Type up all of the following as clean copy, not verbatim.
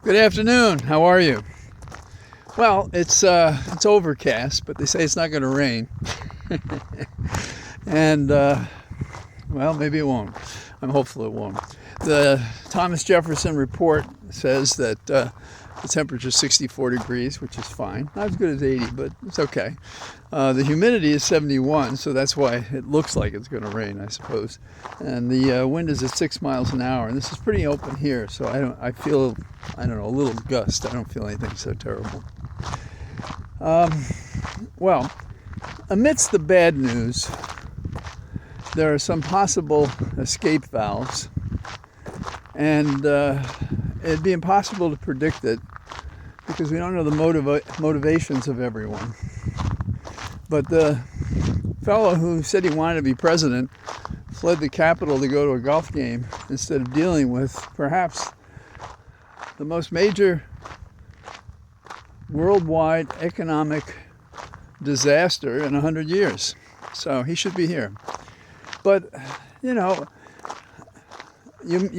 Good afternoon. How are you? Well, it's overcast, but they say it's not going to rain, and well, maybe it won't. I'm hopeful it won't. The Thomas Jefferson report says that the temperature is 64 degrees, which is fine. Not as good as 80, but it's okay. The humidity is 71, so that's why it looks like it's going to rain, I suppose. And the wind is at 6 miles an hour, and this is pretty open here, so I feel a little gust. I don't feel anything so terrible. Well, amidst the bad news, there are some possible escape valves, and it'd be impossible to predict it because we don't know the motivations of everyone. But the fellow who said he wanted to be president fled the Capitol to go to a golf game instead of dealing with perhaps the most major worldwide economic disaster in 100 years. So he should be here. But, you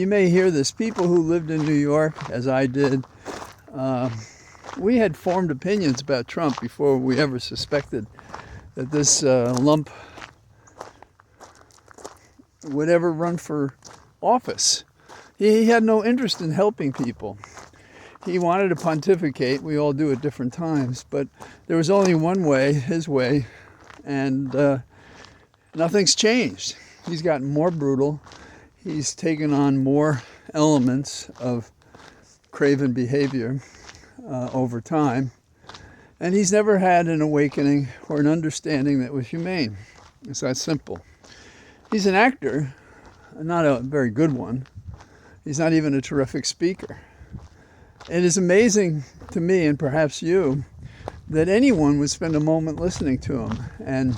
may hear this. People who lived in New York, as I did, we had formed opinions about Trump before we ever suspected that this lump would ever run for office. He had no interest in helping people. He wanted to pontificate. We all do at different times, but there was only one way, his way, and nothing's changed. He's gotten more brutal. He's taken on more elements of craven behavior over time. And he's never had an awakening or an understanding that was humane. It's that simple. He's an actor, not a very good one. He's not even a terrific speaker. It is amazing to me, and perhaps you, that anyone would spend a moment listening to him. And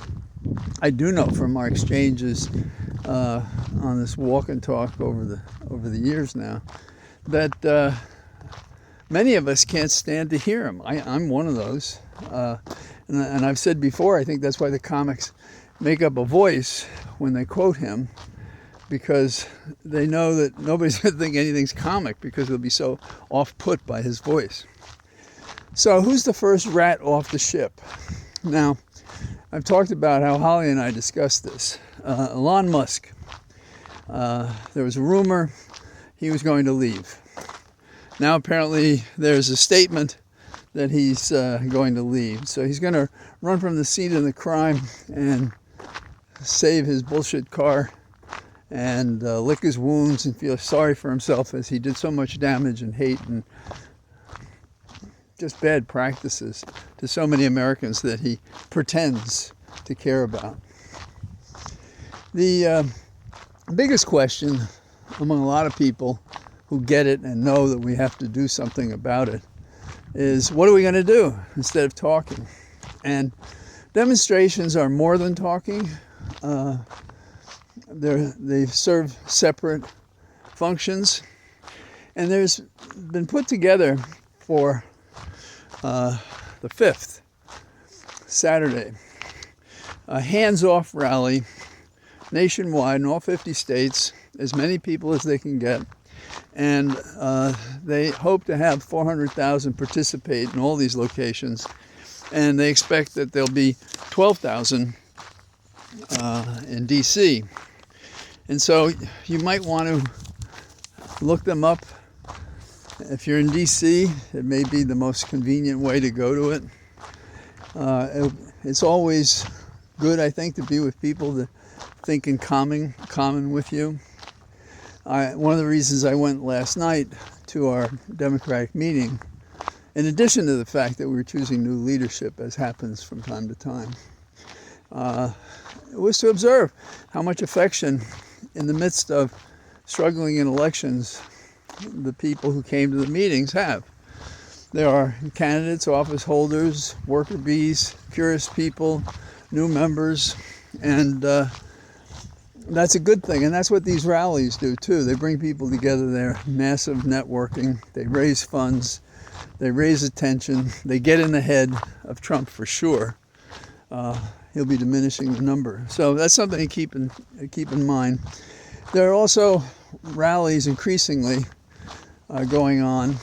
I do know from our exchanges on this walk and talk over the years now that many of us can't stand to hear him. I'm one of those. And I've said before, I think that's why the comics make up a voice when they quote him, because they know that nobody's going to think anything's comic because they'll be so off-put by his voice. So who's the first rat off the ship? Now, I've talked about how Holly and I discussed this. Elon Musk. There was a rumor he was going to leave. Now apparently there's a statement that he's going to leave. So he's going to run from the scene of the crime and save his bullshit car and lick his wounds and feel sorry for himself as he did so much damage and hate and just bad practices to so many Americans that he pretends to care about. The biggest question among a lot of people who get it and know that we have to do something about it is, what are we going to do instead of talking? And demonstrations are more than talking. They serve separate functions. And there's been put together for the 5th, Saturday, a hands-off rally nationwide in all 50 states, as many people as they can get. And they hope to have 400,000 participate in all these locations. And they expect that there'll be 12,000 in D.C. And so you might want to look them up. If you're in D.C., it may be the most convenient way to go to it. It's always good, I think, to be with people that think in common with you. One of the reasons I went last night to our Democratic meeting, in addition to the fact that we were choosing new leadership, as happens from time to time, it was to observe how much affection in the midst of struggling in elections the people who came to the meetings have. There are candidates, office holders, worker bees, curious people, new members, and that's a good thing. And that's what these rallies do too. They bring people together. They're massive networking. They raise funds. They raise attention. They get in the head of Trump for sure. He'll be diminishing the number. So that's something to keep in mind. There are also rallies increasingly going on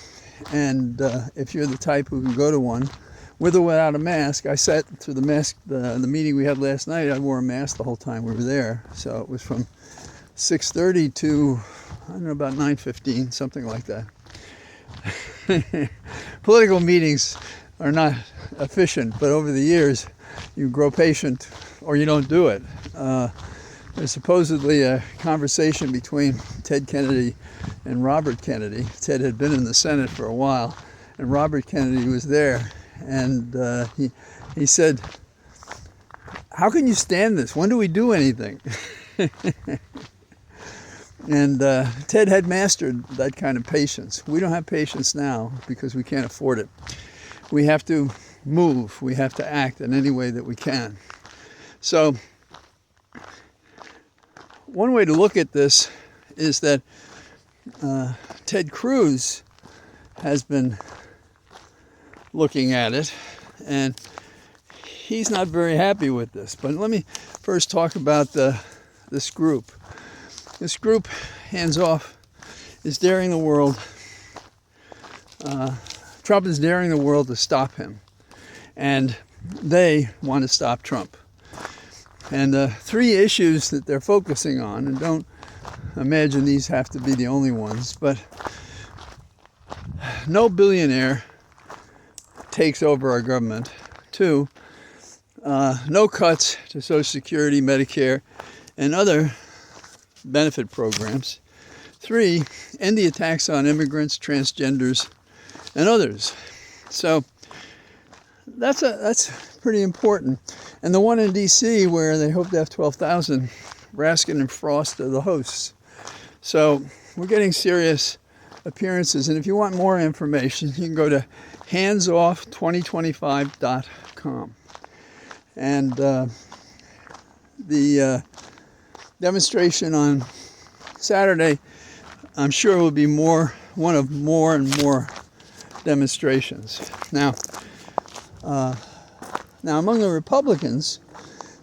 And if you're the type who can go to one, with or without a mask, I sat through the meeting we had last night. I wore a mask the whole time we were there. So it was from 6:30 to, I don't know, about 9:15, something like that. Political meetings are not efficient, but over the years, you grow patient or you don't do it. There's supposedly a conversation between Ted Kennedy and Robert Kennedy. Ted had been in the Senate for a while, and Robert Kennedy was there. And he said, "How can you stand this? When do we do anything?" And Ted had mastered that kind of patience. We don't have patience now because we can't afford it. We have to move. We have to act in any way that we can. So one way to look at this is that Ted Cruz has been looking at it, and he's not very happy with this. But let me first talk about this group. This group, hands off, is daring the world. Trump is daring the world to stop him. And they want to stop Trump. And the three issues that they're focusing on, and don't imagine these have to be the only ones, but no billionaire takes over our government. 2, no cuts to Social Security, Medicare, and other benefit programs. 3, end the attacks on immigrants, transgenders, and others. So that's pretty important. And the one in D.C. where they hope to have 12,000, Raskin and Frost are the hosts. So we're getting serious appearances. And if you want more information, you can go to handsoff2025.com. And the demonstration on Saturday, I'm sure, will be one of more and more demonstrations. Now among the Republicans,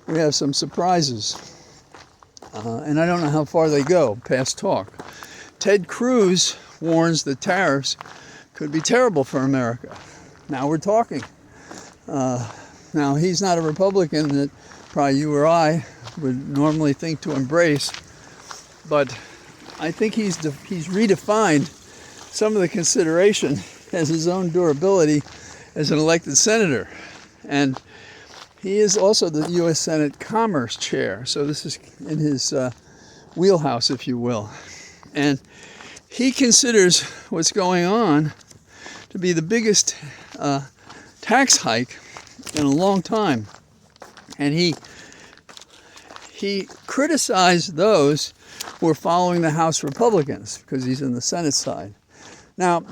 we have some surprises, and I don't know how far they go past talk. Ted Cruz warns that tariffs could be terrible for America. Now we're talking. Now he's not a Republican that probably you or I would normally think to embrace, but I think he's redefined some of the consideration as his own durability as an elected senator. And he is also the U.S. Senate Commerce Chair, so this is in his wheelhouse, if you will. And he considers what's going on to be the biggest tax hike in a long time. And he criticized those who are following the House Republicans because he's in the Senate side. Now,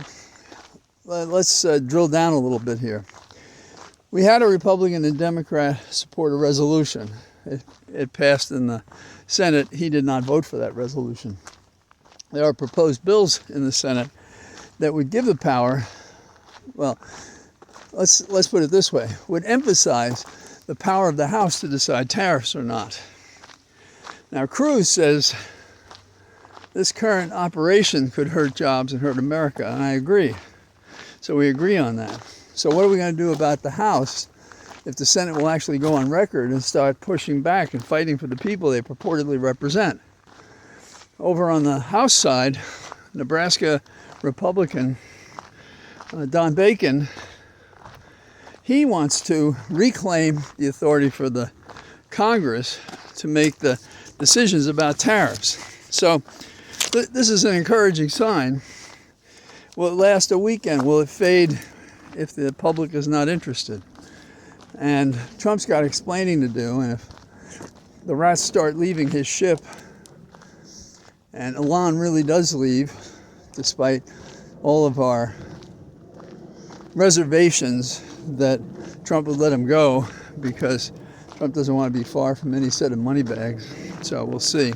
let's drill down a little bit here. We had a Republican and Democrat support a resolution. It passed in the Senate. He did not vote for that resolution. There are proposed bills in the Senate that would give the power, well, let's put it this way, would emphasize the power of the House to decide tariffs or not. Now, Cruz says this current operation could hurt jobs and hurt America, and I agree. So we agree on that. So what are we going to do about the House if the Senate will actually go on record and start pushing back and fighting for the people they purportedly represent? Over on the House side, Nebraska Republican Don Bacon, he wants to reclaim the authority for the Congress to make the decisions about tariffs. So this is an encouraging sign. Will it last a weekend? Will it fade if the public is not interested? And Trump's got explaining to do, and if the rats start leaving his ship, and Elon really does leave, despite all of our reservations that Trump would let him go, because Trump doesn't want to be far from any set of money bags. So we'll see.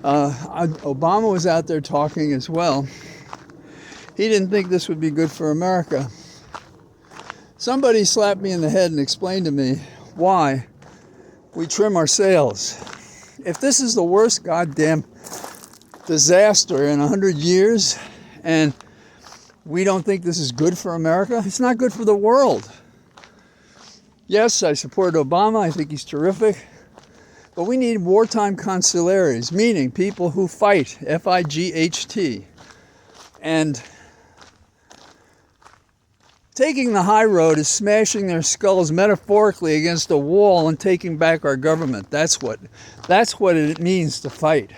Obama was out there talking as well. He didn't think this would be good for America. Somebody slapped me in the head and explained to me why we trim our sails. If this is the worst goddamn disaster in 100 years, and we don't think this is good for America. It's not good for the world. Yes, I support Obama. I think he's terrific. But we need wartime consigliaries, meaning people who fight, F-I-G-H-T. And taking the high road is smashing their skulls metaphorically against a wall and taking back our government. That's what it means to fight.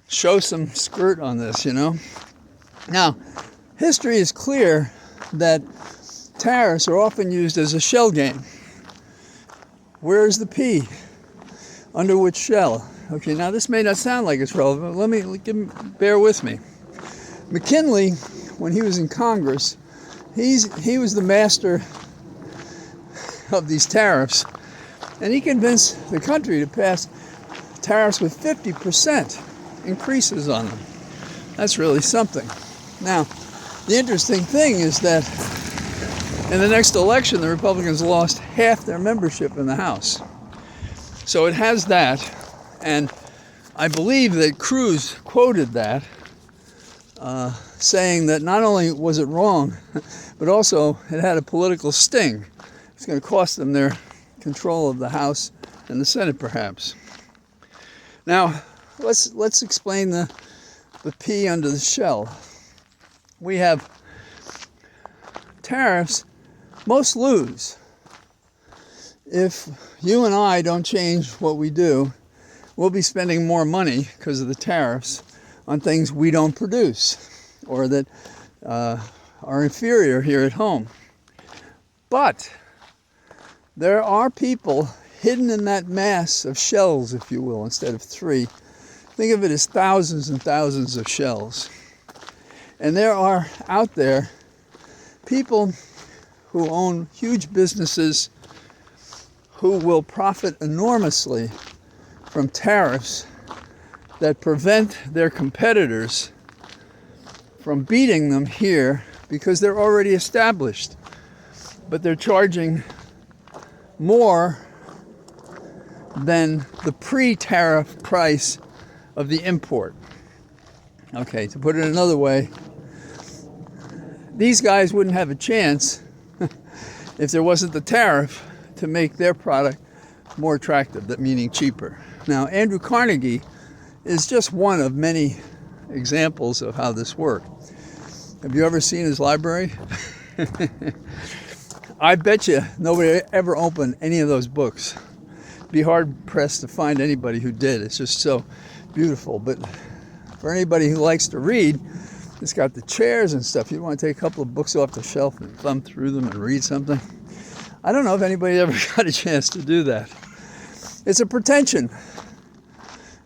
Show some skirt on this, you know. Now, history is clear that tariffs are often used as a shell game. Where is the P? Under which shell? Okay, now this may not sound like it's relevant. Bear with me. McKinley, when he was in Congress, he was the master of these tariffs, and he convinced the country to pass tariffs with 50% increases on them. That's really something. Now, the interesting thing is that in the next election, the Republicans lost half their membership in the House. So it has that, and I believe that Cruz quoted that, saying that not only was it wrong, but also it had a political sting. It's going to cost them their control of the House and the Senate, perhaps. Now, let's explain the P under the shell. We have tariffs. Most lose. If you and I don't change what we do, we'll be spending more money because of the tariffs on things we don't produce or that are inferior here at home. But there are people hidden in that mass of shells, if you will, instead of three. Think of it as thousands and thousands of shells. And there are out there people who own huge businesses who will profit enormously from tariffs that prevent their competitors from beating them here because they're already established. But they're charging more than the pre-tariff price of the import. Okay, to put it another way, these guys wouldn't have a chance if there wasn't the tariff to make their product more attractive, that meaning cheaper. Now, Andrew Carnegie is just one of many examples of how this worked. Have you ever seen his library? I bet you nobody ever opened any of those books. Be hard pressed to find anybody who did. It's just so beautiful. But for anybody who likes to read, it's got the chairs and stuff. You want to take a couple of books off the shelf and thumb through them and read something. I don't know if anybody ever got a chance to do that. It's a pretension.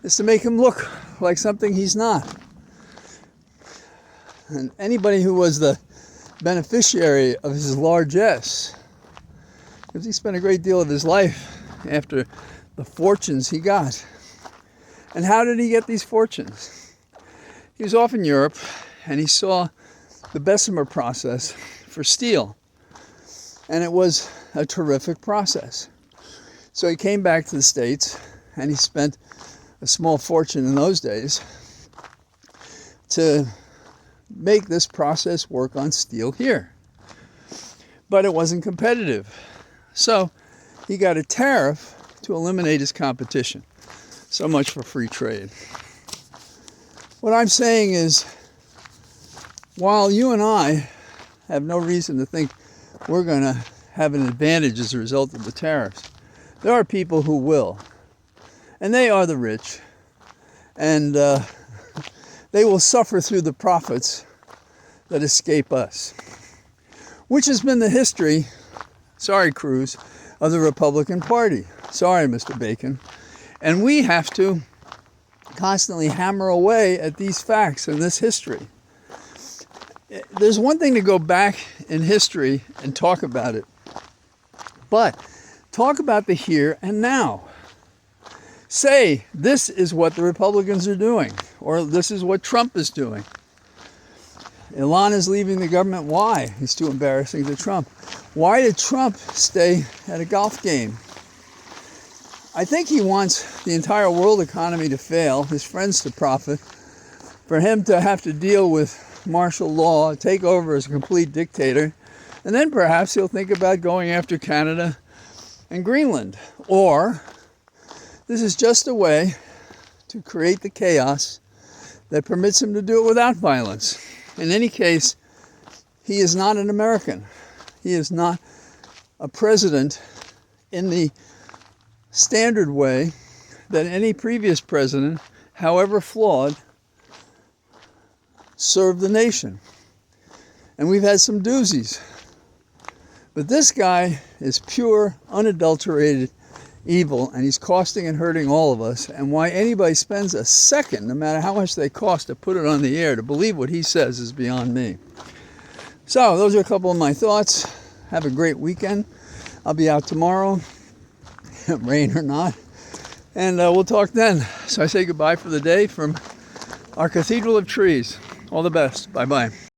It's to make him look like something he's not. And anybody who was the beneficiary of his largesse, because he spent a great deal of his life after the fortunes he got. And how did he get these fortunes? He was off in Europe and he saw the Bessemer process for steel. And it was a terrific process. So he came back to the States and he spent a small fortune in those days to make this process work on steel here. But it wasn't competitive. So he got a tariff to eliminate his competition. So much for free trade. What I'm saying is, while you and I have no reason to think we're going to have an advantage as a result of the tariffs, there are people who will. And they are the rich. And they will suffer through the profits that escape us. Which has been the history, sorry Cruz, of the Republican Party. Sorry, Mr. Bacon. And we have to constantly hammer away at these facts and this history. There's one thing to go back in history and talk about it. But talk about the here and now. Say, this is what the Republicans are doing, or this is what Trump is doing. Elon is leaving the government. Why? He's too embarrassing to Trump. Why did Trump stay at a golf game? I think he wants the entire world economy to fail, his friends to profit, for him to have to deal with martial law, take over as a complete dictator, and then perhaps he'll think about going after Canada and Greenland. Or this is just a way to create the chaos that permits him to do it without violence. In any case, he is not an American. He is not a president in the standard way that any previous president, however flawed, served the nation. And we've had some doozies. But this guy is pure, unadulterated evil, and he's costing and hurting all of us. And why anybody spends a second, no matter how much they cost, to put it on the air, to believe what he says, is beyond me. So those are a couple of my thoughts. Have a great weekend. I'll be out tomorrow, rain or not, and we'll talk then. So I say goodbye for the day from our Cathedral of Trees. All the best. Bye-bye.